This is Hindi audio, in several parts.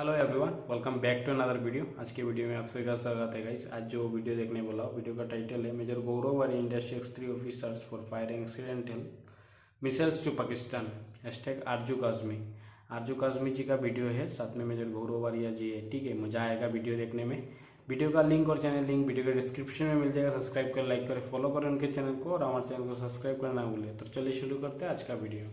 Hello everyone, welcome back to another video. आज के वीडियो में आप सभी का स्वागत है गाइस। आज जो वीडियो देखने बोला, वीडियो का टाइटल है मेजर गौरव और इंडस्ट्री एक्स3 officers for firing accidental missiles to Pakistan hashtag Arzoo Kazmi. आरजू काजमी जी का वीडियो है, साथ में मेजर गौरव वारिया जी है। ठीक है, मजा आएगा वीडियो देखने में। वीडियो का लिंक और चैनल लिंक वीडियो के डिस्क्रिप्शन में मिल जाएगा। सब्सक्राइब कर, लाइक करें, फॉलो करें उनके चैनल को और हमारे चैनल को सब्सक्राइब करना भूलें। तो चलिए शुरू करते हैं आज का वीडियो।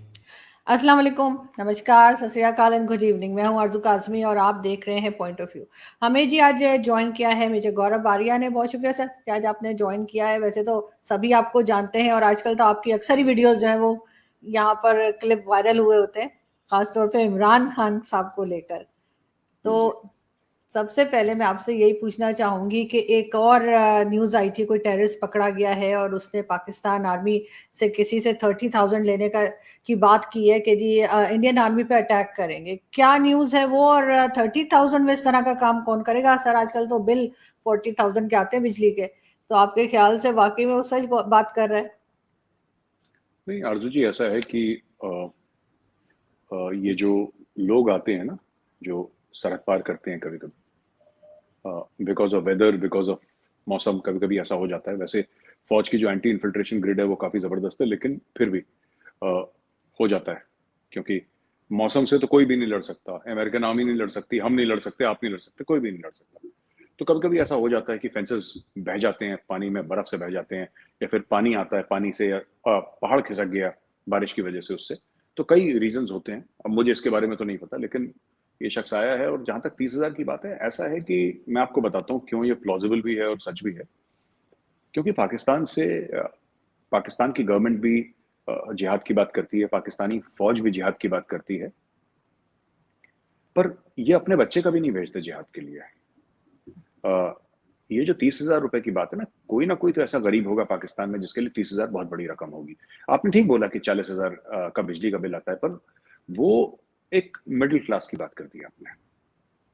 अस्सलाम वालेकुम, नमस्कार, सत श्री अकाल एंड गुड इवनिंग। मैं हूं आरजू काज़मी और आप देख रहे हैं पॉइंट ऑफ व्यू। हमें जी आज ज्वाइन किया है मेजर गौरव वारिया ने। बहुत शुक्रिया सर कि आज आपने ज्वाइन किया है। वैसे तो सभी आपको जानते हैं और आजकल तो आपकी अक्सर ही वीडियोस जो है वो यहाँ पर क्लिप वायरल हुए होते हैं, खासतौर पे इमरान खान साहब को लेकर। तो सबसे पहले मैं आपसे यही पूछना चाहूंगी कि एक और न्यूज़ आई थी, कोई टेररिस्ट पकड़ा गया है और उसने पाकिस्तान आर्मी से किसी से 30,000 लेने की बात की है कि जी इंडियन आर्मी पे अटैक करेंगे। क्या न्यूज़ है वो, और 30,000 में इस तरह का काम कौन करेगा सर? आजकल तो बिल 40,000 के आते हैं बिजली के। तो आपके ख्याल से वाकई में वो सच बात कर रहे हैं? नहीं आरजू जी, ऐसा है कि ये जो लोग आते हैं ना, जो सड़क पार करते हैं कभी कभी because of weather, because of मौसम, कभी कभी ऐसा हो जाता है। वैसे फौज की जो एंटी इन्फिल्ट्रेशन ग्रिड है वो काफ़ी ज़बरदस्त है, लेकिन फिर भी हो जाता है, क्योंकि मौसम से तो कोई भी नहीं लड़ सकता। अमेरिकन आर्मी नहीं लड़ सकती, हम नहीं लड़ सकते, आप नहीं लड़ सकते, कोई भी नहीं लड़ सकता। तो कभी कभी ऐसा हो जाता है कि फेंसेस बह जाते हैं, पानी में बर्फ से बह जाते हैं, या फिर पानी आता है, पानी से पहाड़ खिसक गया बारिश की वजह से उससे। तो कई रीजंस होते हैं, अब मुझे इसके बारे में तो नहीं पता, लेकिन ये शख्स आया है। और जहां तक 30,000 की बात है, ऐसा है कि मैं आपको बताता हूँ क्यों ये प्लॉजिबल भी है और सच भी है। क्योंकि पाकिस्तान की गवर्नमेंट भी जिहाद की बात करती है, पाकिस्तानी फौज भी जिहाद की बात करती है, पर ये अपने बच्चे का भी नहीं भेजते जिहाद के लिए। ये जो 30,000 रुपए की बात है ना कोई तो ऐसा गरीब होगा पाकिस्तान में जिसके लिए 30,000 बहुत बड़ी रकम होगी। आपने ठीक बोला कि 40,000 का बिजली का बिल आता है, पर वो एक मिडिल क्लास की बात कर दी आपने।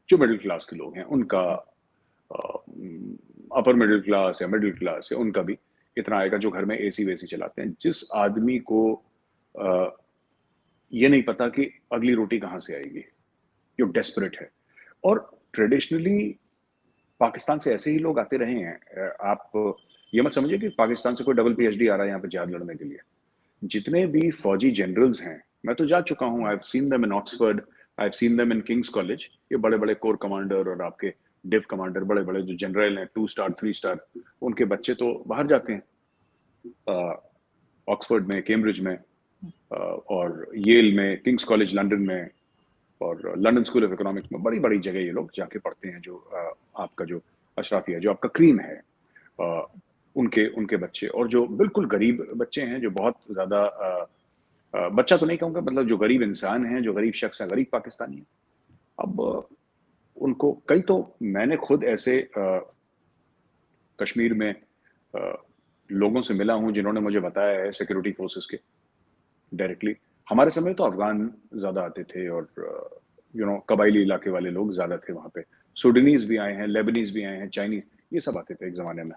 जो मिडिल क्लास के लोग हैं उनका, अपर मिडिल क्लास या मिडिल क्लास है, उनका भी इतना आएगा जो घर में एसी वेसी चलाते हैं। जिस आदमी को ये नहीं पता कि अगली रोटी कहाँ से आएगी, जो डेस्परेट है। और ट्रेडिशनली पाकिस्तान से ऐसे ही लोग आते रहे हैं। आप ये मत समझिए कि पाकिस्तान से कोई डबल पीएचडी आ रहा है यहाँ पे जिहाद लड़ने के लिए। जितने भी फौजी जनरल्स हैं, मैं तो जा चुका हूँ, I have seen them in Oxford, I have seen them in Kings college. ये बड़े बड़े कोर कमांडर और आपके डिव कमांडर, बड़े बड़े जो जनरल हैं, 2 स्टार 3 स्टार, उनके बच्चे तो बाहर जाते हैं, ऑक्सफोर्ड में, कैम्ब्रिज में, और येल में, किंग्स कॉलेज लंदन में, और लंदन स्कूल ऑफ इकोनॉमिक्स में। बड़ी बड़ी जगह ये लोग जाके पढ़ते हैं। जो आपका जो अशराफिया, जो आपका क्रीम है, उनके उनके बच्चे, और जो बिल्कुल गरीब बच्चे हैं, जो बहुत ज्यादा बच्चा तो नहीं कहूँगा, मतलब जो गरीब इंसान हैं, जो गरीब शख्स हैं, गरीब पाकिस्तानी हैं। अब उनको कई तो मैंने खुद ऐसे कश्मीर में लोगों से मिला हूं जिन्होंने मुझे बताया है, सिक्योरिटी फोर्सेस के डायरेक्टली। हमारे समय तो अफगान ज्यादा आते थे, और कबाइली इलाके वाले लोग ज्यादा थे वहां पे। सूडानीज भी आए हैं, लेबनीज भी आए हैं, चाइनीज, ये सब आते थे एक जमाने में,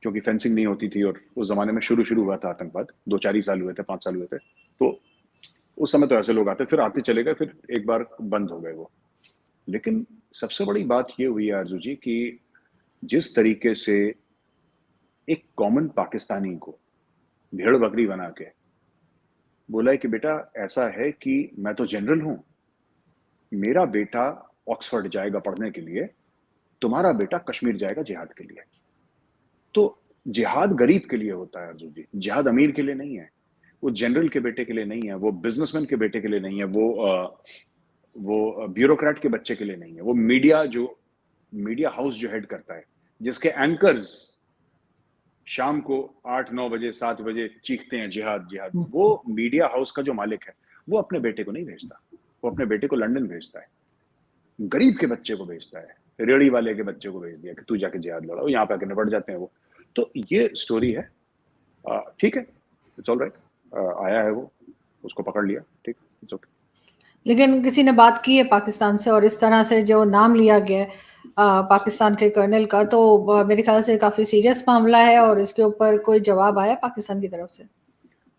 क्योंकि फेंसिंग नहीं होती थी। और उस जमाने में शुरू हुआ था आतंकवाद, 2-4 ही साल हुए थे, 5 साल हुए थे। तो उस समय तो ऐसे लोग आते, फिर आते चले गए, फिर एक बार बंद हो गए वो। लेकिन सबसे बड़ी बात ये हुई आरजू जी कि जिस तरीके से एक कॉमन पाकिस्तानी को भेड़ बकरी बना के बोला है कि बेटा ऐसा है कि मैं तो जनरल हूं, मेरा बेटा ऑक्सफोर्ड जाएगा पढ़ने के लिए, तुम्हारा बेटा कश्मीर जाएगा जिहाद के लिए। तो जिहाद गरीब के लिए होता है अर्जुन जी, जिहाद अमीर के लिए नहीं है, वो जनरल के बेटे के लिए नहीं है, वो बिजनेसमैन के बेटे के लिए नहीं है, वो ब्यूरोक्रेट के बच्चे के लिए नहीं है, वो मीडिया हाउस जो हेड करता है, जिसके एंकर्स शाम को 8-9 बजे 7 बजे चीखते हैं जिहाद जिहाद, वो मीडिया हाउस का जो मालिक है, वो अपने बेटे को नहीं भेजता। वो अपने बेटे को लंदन भेजता है, गरीब के बच्चे को भेजता है, रेड़ी वाले के बच्चे को भेज दिया कि तू जाके जिहाद लड़ाओ, यहाँ पे आके निपट जाते हैं वो। तो ये स्टोरी है, ठीक है, इट्स ऑल राइट। आया है वो, उसको पकड़ लिया, ठीक, इट्स ओके। लेकिन किसी ने बात की है पाकिस्तान से, और इस तरह से जो नाम लिया गया है पाकिस्तान के कर्नल का, तो मेरे ख्याल से काफी सीरियस मामला है, और इसके ऊपर कोई जवाब आया पाकिस्तान की तरफ से?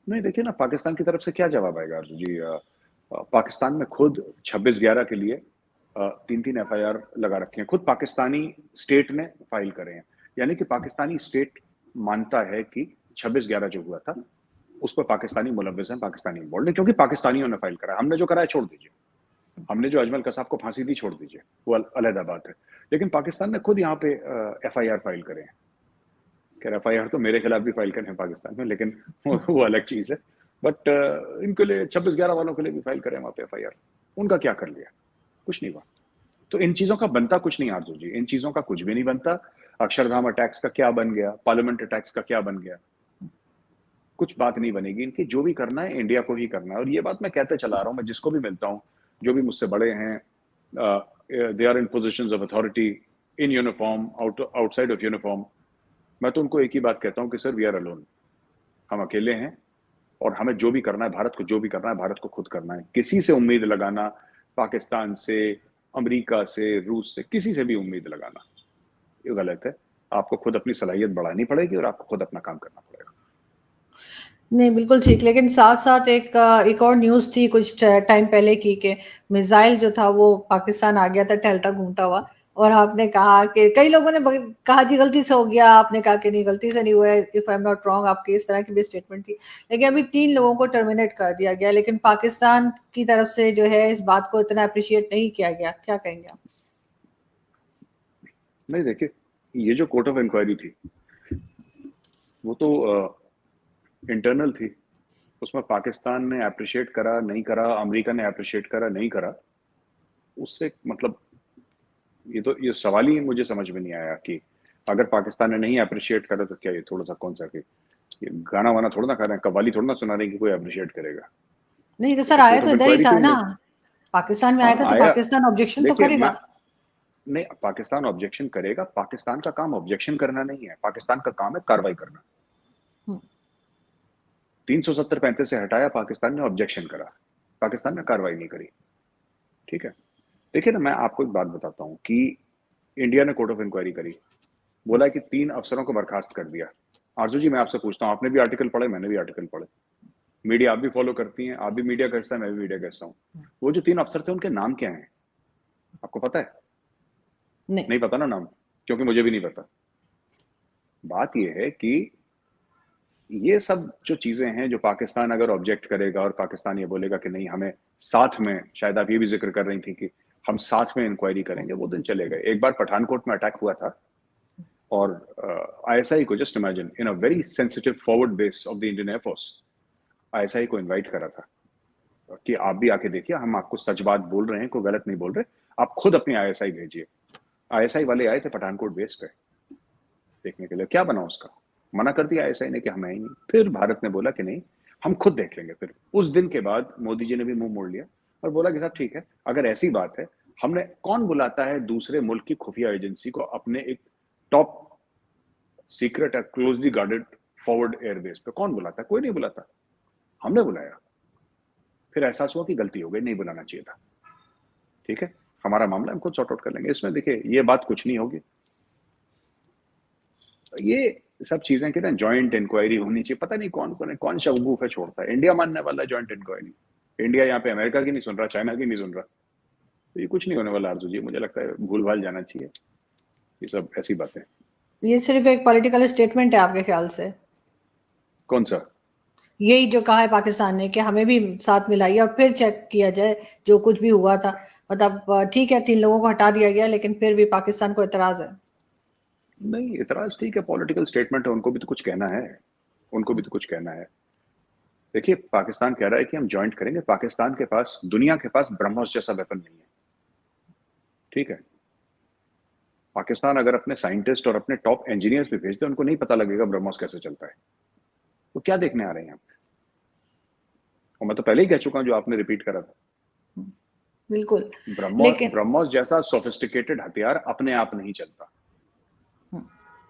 नहीं, देखिए ना, पाकिस्तान की तरफ से क्या जवाब आएगा अर्जुन जी। पाकिस्तान में खुद 26/11 के लिए तीन FIR लगा रखे हैं, खुद पाकिस्तानी स्टेट ने फाइल करे हैं। यानी कि पाकिस्तानी स्टेट मानता है कि 26/11 जो हुआ था उस पर पाकिस्तानी मुलव्विस हैं, पाकिस्तानी इन्वॉल्व है, क्योंकि पाकिस्तानियों ने फाइल करा है। हमने जो करा है छोड़ दीजिए, हमने जो अजमल कसाब को फांसी दी छोड़ दीजिए, वो अलग बात है। लेकिन पाकिस्तान ने खुद यहाँ पे FIR फाइल करे हैं। खैर FIR तो मेरे खिलाफ भी फाइल करे हैं पाकिस्तान में, लेकिन वो अलग चीज है। बट इनके लिए 26/11 वालों के लिए भी फाइल करें वहाँ पे FIR। उनका क्या कर लिया? कुछ नहीं हुआ। तो इन चीजों का बनता कुछ नहीं आरजू जी, इन चीजों का कुछ भी नहीं बनता। अक्षरधाम अटैक्स का क्या बन गया, पार्लियामेंट अटैक्स का क्या बन गया, कुछ बात नहीं बनेगी इनकी। जो भी करना है इंडिया को ही करना है, और ये बात मैं कहते चला रहा हूँ। मैं जिसको भी मिलता हूँ, जो भी मुझसे बड़े हैं, they are in position of authority, in uniform, outside of uniform, मैं तो उनको एक ही बात कहता हूँ कि सर वी आर अलोन, हम अकेले हैं, और हमें जो भी करना है, भारत को जो भी करना है, भारत को खुद करना है। किसी से उम्मीद लगाना, पाकिस्तान से, अमेरिका से, रूस से, किसी से भी उम्मीद लगाना ये गलत है। आपको खुद अपनी सलाहियत बढ़ानी पड़ेगी और आपको खुद अपना काम करना पड़ेगा। नहीं, बिल्कुल ठीक। लेकिन साथ-साथ एक और न्यूज़ थी कुछ टाइम पहले की कि मिसाइल जो था वो पाकिस्तान आ गया था टहलता घूमता हुआ, और आपने कहा कि कई लोगों ने कहा जी गलती से हो गया, आपने कहा कि नहीं गलती से नहीं हुआ है, if I am not wrong, आपकी इस तरह की भी स्टेटमेंट थी। लेकिन अभी 3 लोगों को टर्मिनेट कर दिया गया, लेकिन पाकिस्तान की तरफ से जो है इस बात को इतना अप्रिशिएट नहीं किया गया। क्या कहेंगे आप? नहीं, देखिए, ये जो कोर्ट ऑफ इंक्वायरी थी वो तो इंटरनल थी। उसमें पाकिस्तान ने अप्रिशिएट करा नहीं करा, अमेरिका ने अप्रिशिएट करा नहीं करा, उससे मतलब ये सवाल ही मुझे समझ में नहीं आया कि अगर पाकिस्तान ने नहीं अप्रिशिएट करा तो क्या ये थोड़ा सा कौन सा कि ये गाना वाना थोड़ा ना खा रहे हैं, कव्वाली थोड़ा ना सुना रहे हैं कि कोई अप्रिशिएट करेगा। नहीं तो सर तो आया कोर्ट तो ऑफ इधर ही इंक्वायरी था तो ना, पाकिस्तान में आया था, तो आया। पाकिस्तान ऑब्जेक्शन तो देखिए करेगा। नहीं, पाकिस्तान ऑब्जेक्शन करेगा। पाकिस्तान का काम ऑब्जेक्शन करना नहीं है, पाकिस्तान का काम है कार्रवाई करना। 370-35 से हटाया, पाकिस्तान ने ऑब्जेक्शन करा, पाकिस्तान ने कार्रवाई नहीं करी। ठीक है, देखिए ना, मैं आपको एक बात बताता हूँ कि इंडिया ने कोर्ट ऑफ इंक्वायरी करी, बोला कि 3 अफसरों को बर्खास्त कर दिया। आरजू जी, मैं आपसे पूछता हूँ, आपने भी आर्टिकल पढ़े, मैंने भी आर्टिकल पढ़े, मीडिया आप भी फॉलो करती हैं, आप भी मीडिया का हिस्सा है, मैं भी मीडिया का हिस्सा हूँ। वो जो 3 अफसर थे उनके नाम क्या हैं, आपको पता है? नहीं पता ना नाम, क्योंकि मुझे भी नहीं पता। बात यह है कि ये सब जो चीजें हैं, जो पाकिस्तान अगर ऑब्जेक्ट करेगा और पाकिस्तान ये बोलेगा कि नहीं हमें साथ में, शायद आप ये भी जिक्र कर रही थी कि हम साथ में इंक्वायरी करेंगे, वो दिन चले गए। एक बार पठानकोट में अटैक हुआ था और ISI को, just imagine, in a very sensitive forward base of the Indian air force, ISI को इन्वाइट करा था कि आप भी आके देखिए, हम आपको सच बात बोल रहे हैं, कोई गलत नहीं बोल रहे, आप खुद अपनी ISI भेजिए। ISI वाले आए थे पठानकोट बेस पे देखने के लिए, क्या बना उसका? मना कर दिया ISI ने कि हम आएंगे। फिर भारत ने बोला कि नहीं, हम खुद देख लेंगे। फिर उस दिन के बाद मोदी जी ने भी मुंह मोड़ लिया और बोला कि साहब ठीक है, अगर ऐसी बात है, हमने, कौन बुलाता है दूसरे मुल्क की खुफिया एजेंसी को अपने एक top secret closely guarded forward airbase पे? कौन बुलाता है? कोई नहीं बुलाता, हमने बुलाया। फिर एहसास हुआ कि गलती हो गई, नहीं बुलाना चाहिए था। ठीक है, हमारा मामला हम खुद सॉर्ट आउट कर लेंगे। इसमें देखिए ये बात कुछ नहीं होगी। ये सब चीजें कि ना जॉइंट इंक्वायरी होनी चाहिए, पता नहीं कौन शगुफ है छोड़ता है। इंडिया मानने वाला है जॉइंट इंक्वायरी, इंडिया यहाँ पे अमेरिका की नहीं सुन रहा, चाइना की नहीं सुन रहा, तो ये कुछ नहीं होने वाला आरजू जी। मुझे लगता है भूल भाल जाना चाहिए ये सब ऐसी बातें। ये सिर्फ एक पॉलिटिकल स्टेटमेंट है आपके ख्याल से? कौन सा? यही जो कहा है पाकिस्तान ने कि हमें भी साथ मिलाइए और फिर चेक किया जाए जो कुछ भी हुआ था। मतलब ठीक है 3 लोगों को हटा दिया गया, लेकिन फिर भी पाकिस्तान को एतराज है। नहीं, इतराज ठीक है, पॉलिटिकल स्टेटमेंट है, उनको भी तो कुछ कहना है, उनको भी तो कुछ कहना है। देखिए, पाकिस्तान कह रहा है कि हम ज्वाइंट करेंगे। पाकिस्तान के पास, दुनिया के पास ब्रह्मोस जैसा वेपन नहीं है। ठीक है, पाकिस्तान अगर अपने साइंटिस्ट और अपने टॉप इंजीनियर्स भी भेज दे, उनको नहीं पता लगेगा ब्रह्मोस कैसे चलता है। तो क्या देखने आ रहे हैं आप? और मैं तो पहले ही कह चुका हूं, जो आपने रिपीट करा था, बिल्कुल। लेकिन ब्रह्मोस जैसा सोफिस्टिकेटेड हथियार अपने आप नहीं चलता।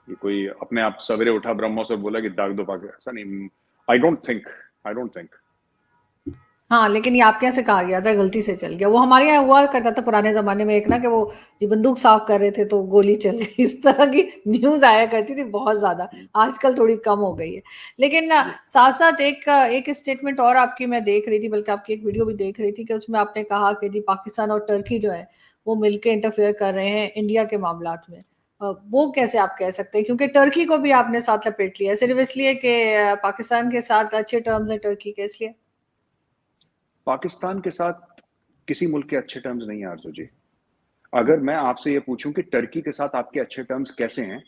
ये कोई अपने आप सवेरे उठा ब्रह्मोस और बोला कि दाग दो पाकिस्तान, ऐसा नहीं। I don't think. हाँ, लेकिन ये आपके यहाँ से कहा गया था गलती से चल गया। वो हमारे यहाँ हुआ करता था पुराने जमाने में एक ना, कि वो जी बंदूक साफ कर रहे थे तो गोली चल गई, इस तरह की न्यूज आया करती थी बहुत ज्यादा। आजकल थोड़ी कम हो गई है। लेकिन साथ साथ एक स्टेटमेंट और आपकी मैं देख रही थी, बल्कि आपकी एक वीडियो भी देख रही थी, कि उसमें आपने कहा कि जी पाकिस्तान और टर्की जो है वो मिलके इंटरफेयर कर रहे हैं इंडिया के मामलात में। वो कैसे आप कह सकते हैं, क्योंकि टर्की को भी आपने साथ लपेट लिया, सिर्फ इसलिए कि पाकिस्तान के साथ अच्छे टर्म्स हैं टर्की के, इसलिए? पाकिस्तान के साथ किसी मुल्क के अच्छे टर्म्स नहीं है आरजू जी। अगर मैं आपसे ये पूछूं कि टर्की के साथ आपके अच्छे टर्म्स कैसे हैं,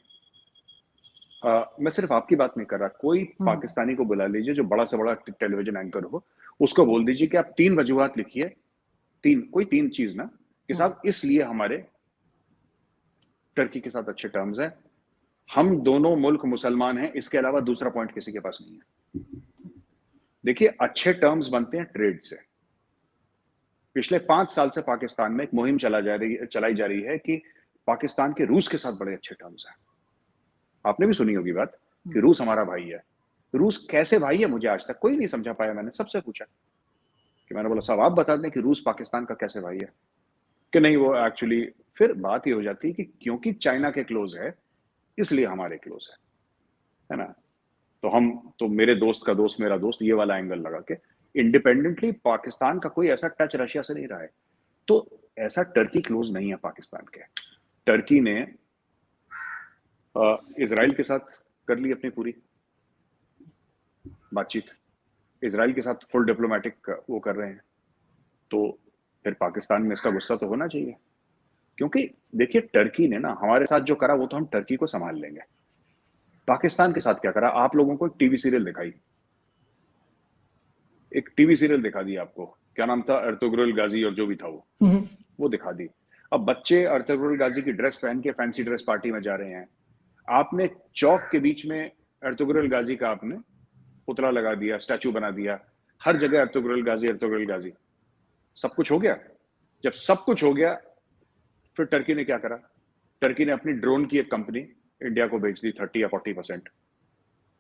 मैं सिर्फ आपकी बात नहीं कर रहा, कोई पाकिस्तानी को बुला लीजिए जो बड़ा से बड़ा टेलीविजन एंकर हो, उसको बोल दीजिए कि आप 3 वजूहात लिखिए, कोई 3 चीज ना कि साहब इसलिए हमारे टर्की के साथ अच्छे टर्म्स हैं, हम दोनों मुल्क मुसलमान हैं, इसके अलावा दूसरा पॉइंट किसी के पास नहीं है। देखिए, अच्छे टर्म्स बनते हैं ट्रेड से। पिछले 5 साल से पाकिस्तान में एक मुहिम चलाई जा रही है कि पाकिस्तान के रूस के साथ बड़े अच्छे टर्म्स हैं। आपने भी सुनी होगी बात कि रूस हमारा भाई है। रूस कैसे भाई है मुझे आज तक कोई नहीं समझा पाया। मैंने सबसे पूछा कि मैंने बोला साहब आप बता दें कि रूस पाकिस्तान का कैसे भाई है, कि नहीं वो एक्चुअली, फिर बात ये हो जाती है कि क्योंकि चाइना के क्लोज है इसलिए हमारे क्लोज है ना। तो मेरे दोस्त का दोस्त मेरा दोस्त, ये वाला एंगल लगा के इंडिपेंडेंटली पाकिस्तान का कोई ऐसा टच रशिया से नहीं रहा है। तो ऐसा टर्की क्लोज नहीं है पाकिस्तान के। टर्की ने इजराइल के साथ कर ली अपनी पूरी बातचीत, इजराइल के साथ फुल डिप्लोमेटिक वो कर रहे हैं, तो फिर पाकिस्तान में इसका गुस्सा तो होना चाहिए। क्योंकि देखिए टर्की ने ना हमारे साथ जो करा वो तो हम टर्की को संभाल लेंगे। पाकिस्तान के साथ क्या करा, आप लोगों को एक टीवी सीरियल दिखा दी आपको, क्या नाम था, अर्तुगरुल गाजी और जो भी था वो दिखा दी। अब बच्चे अर्तुगरुल गाजी की ड्रेस पहन के फैंसी ड्रेस पार्टी में जा रहे हैं, आपने चौक के बीच में अर्तुगरुल गाजी का आपने पुतला लगा दिया, स्टैचू बना दिया, हर जगह अर्तुगरुल गाजी। सब कुछ हो गया। जब सब कुछ हो गया फिर टर्की ने क्या करा, टर्की ने अपनी ड्रोन की एक कंपनी इंडिया को बेच दी 30 या 40%।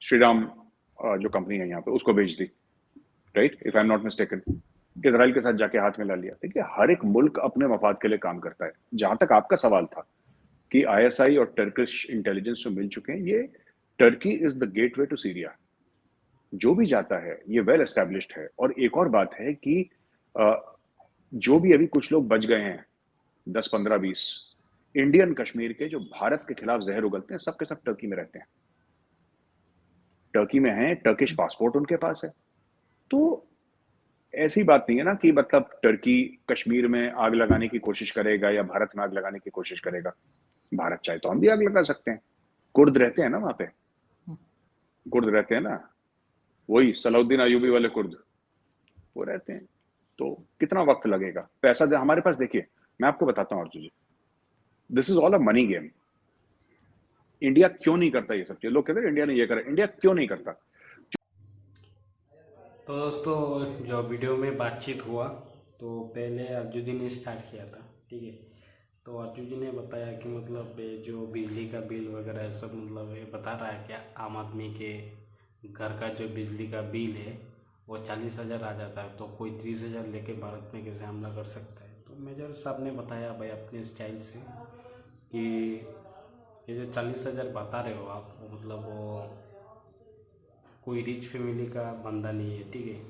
श्रीराम जो कंपनी है यहाँ पे उसको बेच दी, right, if I am not mistaken. Israel के साथ जाके हाथ मिला लिया। देखिए हर एक मुल्क अपने मफाद के लिए काम करता है। जहां तक आपका सवाल था कि आईएसआई और टर्किश इंटेलिजेंस जो मिल चुके हैं, ये Turkey is the gateway to Syria. जो भी जाता है ये वेल एस्टेब्लिश्ड है। और एक और बात है कि जो भी अभी कुछ लोग बच गए हैं 10, 15, 20 इंडियन कश्मीर के जो भारत के खिलाफ जहर उगलते हैं, सबके सब टर्की में रहते हैं, टर्की में हैं, टर्किश पासपोर्ट उनके पास है। तो ऐसी बात नहीं है ना कि मतलब टर्की कश्मीर में आग लगाने की कोशिश करेगा या भारत में आग लगाने की कोशिश करेगा। भारत चाहे तो हम भी आग लगा सकते हैं। कुर्द रहते हैं ना वहां पे, कुर्द रहते हैं ना, वही सलाउद्दीन अयूबी वाले कुर्द, वो रहते हैं। तो कितना वक्त लगेगा, पैसा दे हमारे पास। देखिए मैं आपको बताता हूँ Arjun ji, this is all a money game. India क्यों नहीं करता ये सब चीज? लोग कहते हैं इंडिया ने ये करा, इंडिया क्यों नहीं करता? तो दोस्तों जो वीडियो में बातचीत हुआ तो पहले अर्जुन जी ने स्टार्ट किया था, ठीक है। तो अर्जुन जी ने बताया कि मतलब ये जो बिजली का बिल वगैरह है सब, मतलब ये बता रहा है कि आम आदमी के घर का जो बिजली का बिल है वो 40,000 आ जाता है, तो कोई 30,000 लेके भारत में कैसे हमला कर सकता है। तो मेजर साहब ने बताया भाई अपने स्टाइल से कि ये जो 40,000 बता रहे हो आप, वो मतलब वो कोई रिच फैमिली का बंदा नहीं है, ठीक है।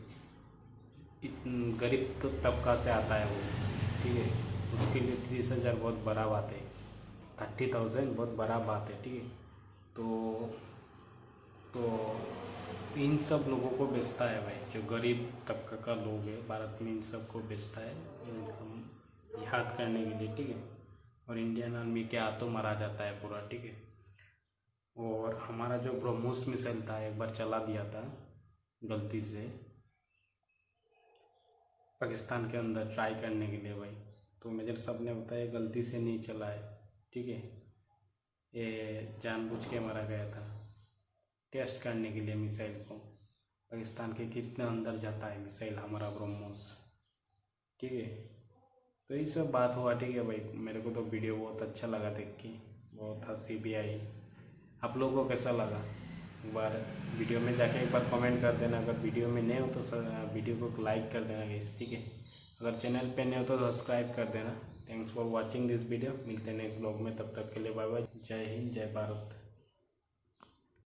गरीब तो तबका से आता है वो, ठीक है। उसके लिए 30,000 बहुत बड़ा बात है, 30,000 बहुत बड़ा बात है, ठीक है। तो इन सब लोगों को बेचता है भाई, जो गरीब तबका का लोग है भारत में, इन सबको बेचता है जिहाद करने के लिए, ठीक है। और इंडियन आर्मी के हाथों मारा जाता है पूरा, ठीक है। और हमारा जो ब्रह्मोस मिसाइल था एक बार चला दिया था गलती से पाकिस्तान के अंदर ट्राई करने के लिए भाई, तो मेजर साहब ने बताया गलती से नहीं चला है, ठीक है। ये जानबूझ के मारा गया था टेस्ट करने के लिए मिसाइल को, पाकिस्तान के कितने अंदर जाता है मिसाइल हमारा ब्रह्मोस, ठीक है। तो ये सब बात हुआ, ठीक है भाई। मेरे को तो वीडियो बहुत अच्छा लगा देख के, बहुत हंसी भी आई। आप लोगों को कैसा लगा एक बार वीडियो में जाके एक बार कमेंट कर देना। अगर वीडियो में नए हो तो वीडियो को लाइक कर देना गाइस, ठीक है। अगर चैनल पे नए हो तो सब्सक्राइब कर देना। Thanks for watching this video. मिलते हैं नेक्स्ट ब्लॉग में, तब तक के लिए बाय बाय। जय हिंद, जय भारत।